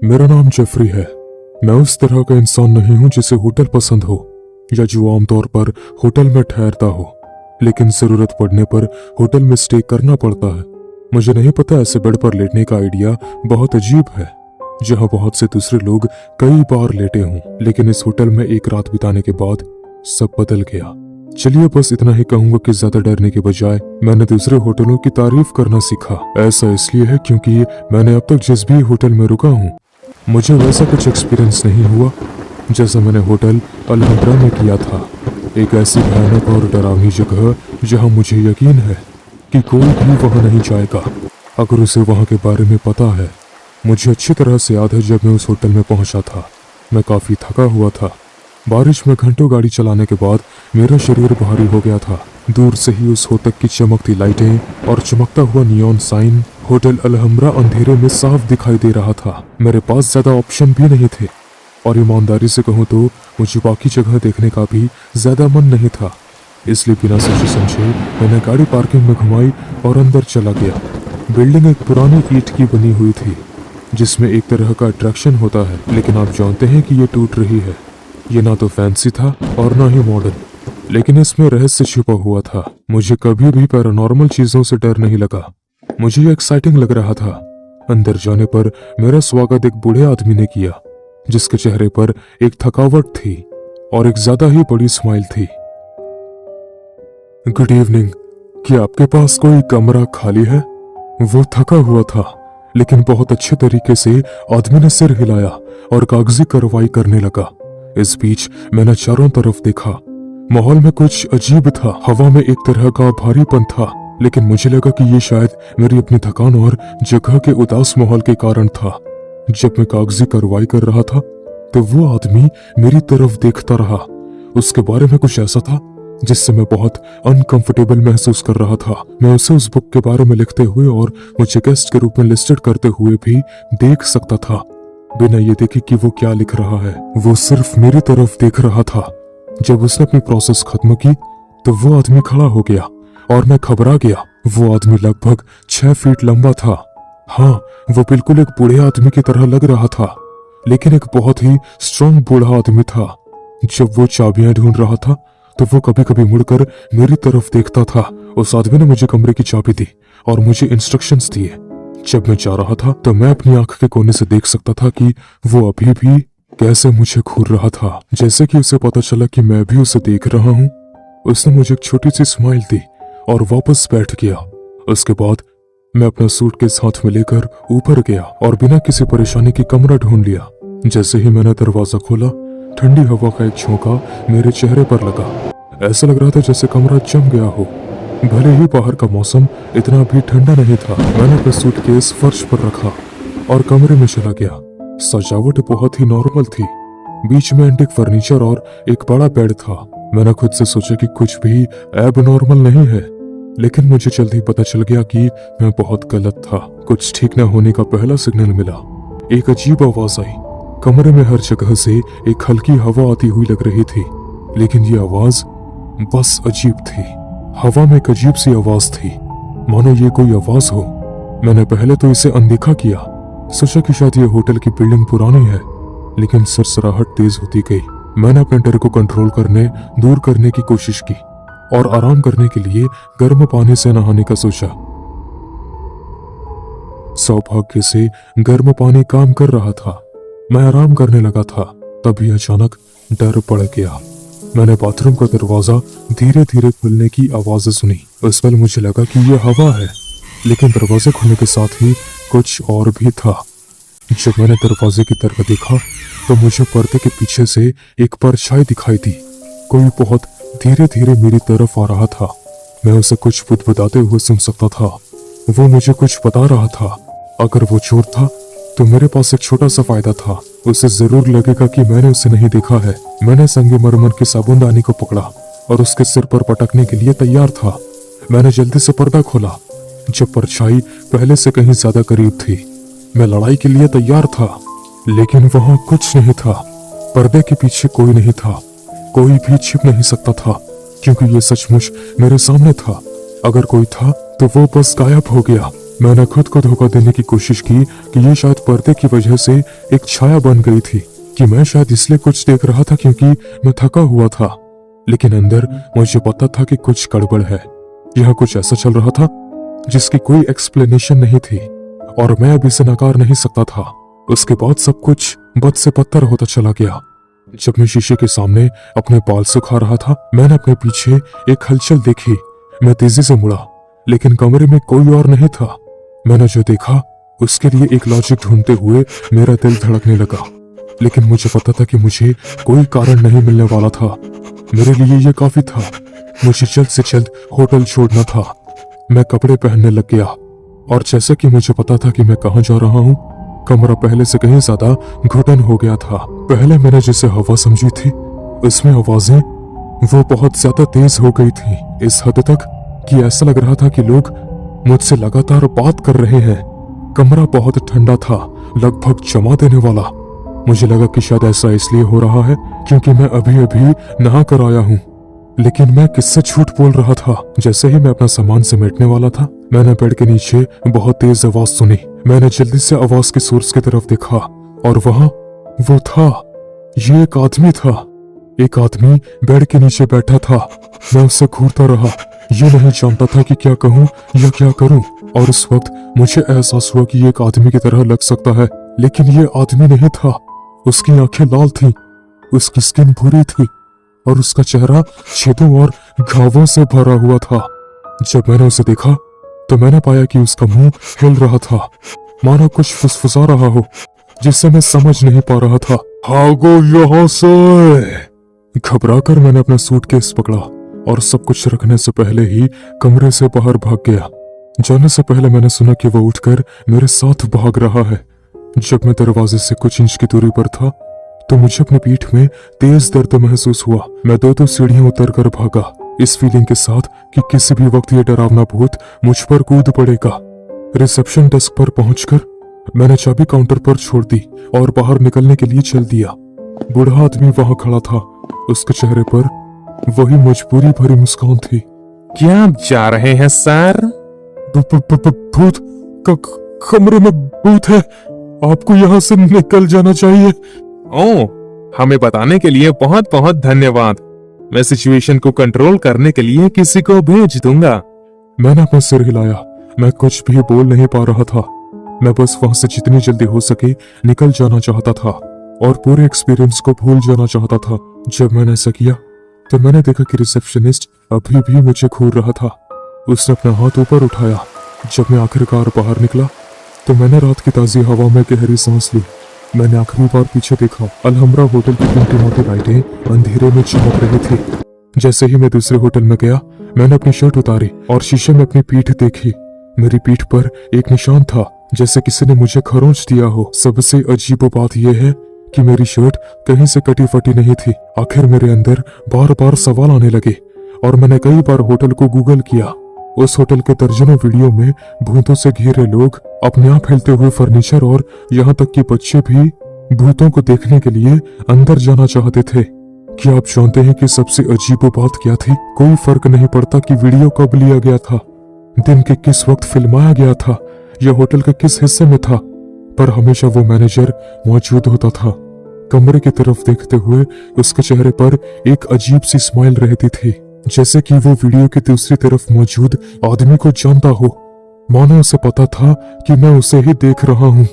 मेरा नाम जेफरी है। मैं उस तरह का इंसान नहीं हूं जिसे होटल पसंद हो या जो आमतौर पर होटल में ठहरता हो, लेकिन जरूरत पड़ने पर होटल में स्टे करना पड़ता है। मुझे नहीं पता, ऐसे बेड पर लेटने का आइडिया बहुत अजीब है, जहां बहुत से दूसरे लोग कई बार लेटे हों, लेकिन इस होटल में एक रात बिताने के बाद सब बदल गया। चलिए बस इतना ही कहूंगा कि ज्यादा डरने के बजाय मैंने दूसरे होटलों की तारीफ करना सीखा। ऐसा इसलिए है क्योंकि मैंने अब तक जिस भी होटल में रुका हूँ, मुझे वैसा कुछ एक्सपीरियंस नहीं हुआ जैसा मैंने होटल अलहम्ब्रा में किया था। एक ऐसी भयानक और डरावनी जगह जहां मुझे यकीन है कि कोई भी वहां नहीं जाएगा अगर उसे वहां के बारे में पता है। मुझे अच्छी तरह से याद है जब मैं उस होटल में पहुंचा था, मैं काफी थका हुआ था। बारिश में घंटों गाड़ी चलाने के बाद मेरा शरीर भारी हो गया था। दूर से ही उस होटल की चमकती लाइटें और चमकता हुआ नियॉन साइन होटल अलहम्ब्रा अंधेरे में साफ दिखाई दे रहा था। मेरे पास ज्यादा ऑप्शन भी नहीं थे और ईमानदारी से कहूँ तो मुझे बाकी जगह देखने का भी ज्यादा मन नहीं था। इसलिए बिना सोचे समझे मैंने गाड़ी पार्किंग में घुमाई और अंदर चला गया। बिल्डिंग एक पुरानी ईंट की बनी हुई थी जिसमें एक तरह का अट्रैक्शन होता है, लेकिन आप जानते हैं कि ये टूट रही है। ये ना तो फैंसी था और ना ही मॉडर्न, लेकिन इसमें रहस्य छिपा हुआ था। मुझे कभी भी पैरानॉर्मल चीजों से डर नहीं लगा, मुझे ये एक्साइटिंग लग रहा था। अंदर जाने पर मेरा स्वागत एक बूढ़े आदमी ने किया जिसके चेहरे पर एक थकावट थी और एक ज्यादा ही बड़ी स्माइल थी। गुड इवनिंग, क्या आपके पास कोई कमरा खाली है? वो थका हुआ था, लेकिन बहुत अच्छे तरीके से आदमी ने सिर हिलाया और कागजी कार्रवाई करने लगा। इस बीच मैंने चारों तरफ देखा। माहौल में कुछ अजीब था, हवा में एक तरह का भारीपन था, लेकिन मुझे लगा कि ये शायद मेरी अपनी थकान और जगह के उदास माहौल के कारण था। जब मैं कागजी कार्रवाई कर रहा था तो वो आदमी मेरी तरफ देखता रहा। उसके बारे में कुछ ऐसा था जिससे मैं बहुत अनकंफर्टेबल महसूस कर रहा था। मैं उसे उस बुक के बारे में लिखते हुए और मुझे गेस्ट के रूप में लिस्टेड करते हुए भी देख सकता था, बिना ये देखे कि वो क्या लिख रहा है। वो सिर्फ मेरी तरफ देख रहा था। जब उसने अपनी प्रोसेस खत्म की तो वो आदमी खड़ा हो गया और मैं घबरा गया। वो आदमी लगभग 6 फीट लंबा था। हाँ, वो बिल्कुल एक बूढ़े आदमी की तरह लग रहा था, लेकिन एक बहुत ही स्ट्रांग बूढ़ा आदमी था। जब वो चाबियां ढूंढ रहा था तो वो कभी कभी मुड़कर मेरी तरफ देखता था। उस आदमी ने मुझे कमरे की चाबी दी और मुझे इंस्ट्रक्शंस दिए। जब मैं जा रहा था तो मैं अपनी आंख के कोने से देख सकता था कि वो अभी भी कैसे मुझे घूर रहा था। जैसे कि उसे पता चला कि मैं भी उसे देख रहा हूँ, उसने मुझे एक छोटी सी स्माइल दी और वापस बैठ गया। उसके बाद मैं अपना सूटकेस हाथ में लेकर ऊपर गया और बिना किसी परेशानी की कमरा ढूंढ लिया। जैसे ही मैंने दरवाजा खोला, ठंडी हवा का एक झोंका मेरे चेहरे पर लगा। ऐसा लग रहा था जैसे कमरा जम गया हो। भले ही बाहर का मौसम इतना भी ठंडा नहीं था। मैंने अपना सूटकेस फर्श पर रखा और कमरे में चला गया। सजावट बहुत ही नॉर्मल थी। बीच में एंटीक फर्नीचर और एक बड़ा बेड था। मैंने खुद से सोचा कि कुछ भी एबनॉर्मल नहीं है, लेकिन मुझे जल्द ही पता चल गया कि मैं बहुत गलत था। कुछ ठीक न होने का पहला सिग्नल मिला। एक अजीब आवाज आई। कमरे में हर जगह से एक हल्की हवा आती हुई लग रही थी, लेकिन ये आवाज बस अजीब थी। हवा में एक अजीब सी आवाज थी, मानो ये कोई आवाज हो। मैंने पहले तो इसे अनदेखा किया, सोचा कि शायद ये होटल की बिल्डिंग पुरानी है, लेकिन सरसराहट तेज होती गई। मैंने अपने डर को कंट्रोल करने, दूर करने की कोशिश की और आराम करने के लिए गर्म पानी से नहाने का सोचा। सौभाग्य से गर्म पानी काम कर रहा था। मैं आराम करने लगा था, तभी अचानक डर पड़ गया। मैंने बाथरूम का दरवाजा धीरे धीरे खुलने की आवाज सुनी। उस पल मुझे लगा कि यह हवा है, लेकिन दरवाजे खुलने के साथ ही कुछ और भी था। जब मैंने दरवाजे की तरफ देखा तो मुझे पर्दे के पीछे से एक परछाई दिखाई दी। कोई बहुत धीरे धीरे मेरी तरफ आ रहा था। मैं उसे कुछ बुदबुदाते हुए सुन सकता था। वो मुझे कुछ बता रहा था। अगर वो चोर था तो मेरे पास एक छोटा सा फायदा था। उसे जरूर लगेगा कि मैंने उसे नहीं देखा है। मैंने संगमरमर की साबुनदानी को पकड़ा और उसके सिर पर पटकने के लिए तैयार था। मैंने जल्दी से पर्दा खोला। जब परछाई पहले से कहीं ज्यादा करीब थी, मैं लड़ाई के लिए तैयार था, लेकिन वहां कुछ नहीं था। पर्दे के पीछे कोई नहीं था। कोई भी छिप नहीं सकता था, क्योंकि ये सचमुच मेरे सामने था। अगर कोई था तो वो बस गायब हो गया। मैंने खुद को धोखा देने की कोशिश की कि ये शायद पर्दे की वजह से एक छाया बन गई थी, कि मैं शायद इसलिए कुछ देख रहा था क्योंकि मैं थका हुआ था। लेकिन अंदर मुझे पता था कि कुछ गड़बड़ है। यह कुछ ऐसा चल रहा था जिसकी कोई एक्सप्लेनेशन नहीं थी और मैं अब इसे नकार नहीं सकता था। उसके बाद सब कुछ बद से बदतर होता चला गया। जब मैं शीशे के सामने अपने बाल सुखा रहा था, मैंने अपने पीछे एक हलचल देखी। मैं तेजी से मुड़ा, लेकिन कमरे में कोई और नहीं था। मैंने जो देखा उसके लिए एक लॉजिक ढूंढते हुए मेरा दिल धड़कने लगा, लेकिन मुझे पता था कि मुझे कोई कारण नहीं मिलने वाला था। मेरे लिए यह काफी था। मुझे जल्द से जल्द होटल छोड़ना था। मैं कपड़े पहनने लग गया और जैसा कि मुझे पता था कि मैं कहाँ जा रहा हूँ, कमरा पहले से कहीं ज्यादा घुटन हो गया था। पहले मैंने जिसे हवा समझी थी, उसमें आवाजें वो बहुत ज्यादा तेज हो गई थी, इस हद तक कि ऐसा लग रहा था कि लोग मुझसे लगातार बात कर रहे हैं। कमरा बहुत ठंडा था, लगभग जमा देने वाला। मुझे लगा कि शायद ऐसा इसलिए हो रहा है क्योंकि मैं अभी अभी नहा कर आया हूँ, लेकिन मैं किससे झूठ बोल रहा था। जैसे ही मैं अपना सामान समेटने वाला था, मैंने बेड के नीचे बहुत तेज आवाज सुनी। मैंने जल्दी से आवाज के सोर्स की तरफ देखा और वहां वो था। ये एक आदमी था। एक आदमी बेड के नीचे बैठा था। मैं उससे घूरता रहा, ये नहीं जानता था कि क्या कहूँ या क्या करूँ। और उस वक्त मुझे एहसास हुआ कि ये एक आदमी की तरह लग सकता है, लेकिन ये आदमी नहीं था। उसकी आंखें लाल थीं, उसकी स्किन भूरी थी और उसका चेहरा छेदों और घावों से भरा हुआ था। जब मैंने उसे देखा तो मैंने पाया कि उसका मुंह हिल रहा था, मानो कुछ फुसफुसा रहा हो, जिससे मैं समझ नहीं पा रहा था। भागो यहाँ से! घबराकर मैंने अपना सूटकेस पकड़ा और सब कुछ रखने से पहले ही कमरे से बाहर भाग गया। जाने से पहले मैंने सुना कि वो उठकर मेरे साथ भाग रहा है। जब मैं दरवाजे से कुछ इंच की दूरी पर था तो मुझे अपनी पीठ में तेज दर्द महसूस हुआ। मैं दो सीढ़ियां उतरकर भागा, इस फीलिंग के साथ कि किसी भी वक्त ये डरावना भूत मुझ पर कूद पड़ेगा। रिसेप्शन डेस्क पर पहुंचकर मैंने चाबी काउंटर पर छोड़ दी और बाहर निकलने के लिए चल दिया। बूढ़ा आदमी वहां खड़ा था, उसके चेहरे पर वही मजबूरी भरी मुस्कान थी। क्या आप जा रहे हैं सर? भूत! कमरे में भूत है, आपको यहाँ से निकल जाना चाहिए। ओह, हमें बताने के लिए बहुत बहुत धन्यवाद। मैं सिचुएशन को कंट्रोल करने के लिए किसी को भेज दूंगा। मैंने अपना सिर हिलाया। मैं कुछ भी बोल नहीं पा रहा था। मैं बस वहां से जितनी जल्दी हो सके निकल जाना चाहता था और पूरे एक्सपीरियंस को भूल जाना चाहता था। जब मैंने ऐसा किया तो मैंने देखा कि रिसेप्शनिस्ट अभी भी मुझे घूर रहा था। उसने अपना हाथ ऊपर उठाया। जब मैं आखिरकार बाहर निकला तो मैंने रात की ताजी हवा में गहरी सांस ली। मैंने आखिरी बार पीछे देखा। अलहमरा होटल की टिमटिमाती लाइटें अंधेरे में चमक रही थी। जैसे ही मैं दूसरे होटल में गया, मैंने अपनी शर्ट उतारी और शीशे में अपनी पीठ देखी। मेरी पीठ पर एक निशान था, जैसे किसी ने मुझे खरोंच दिया हो। सबसे अजीब बात यह है कि मेरी शर्ट कहीं से कटी फटी नहीं थी। आखिर मेरे अंदर बार बार सवाल आने लगे और मैंने कई बार होटल को गूगल किया। उस होटल के दर्जनों वीडियो में भूतों से घिरे लोग, अपने आप हिलते हुए फर्नीचर और यहाँ तक कि बच्चे भी भूतों को देखने के लिए अंदर जाना चाहते थे। क्या आप जानते हैं कि सबसे अजीब बात क्या थी? कोई फर्क नहीं पड़ता कि वीडियो कब लिया गया था, दिन के किस वक्त फिल्माया गया था या होटल के किस हिस्से में था, पर हमेशा वो मैनेजर मौजूद होता था। कमरे की तरफ देखते हुए उसके चेहरे पर एक अजीब सी स्माइल रहती थी, जैसे कि वो वीडियो की दूसरी तरफ मौजूद आदमी को जानता हो। मानो उसे पता था कि मैं उसे ही देख रहा हूँ।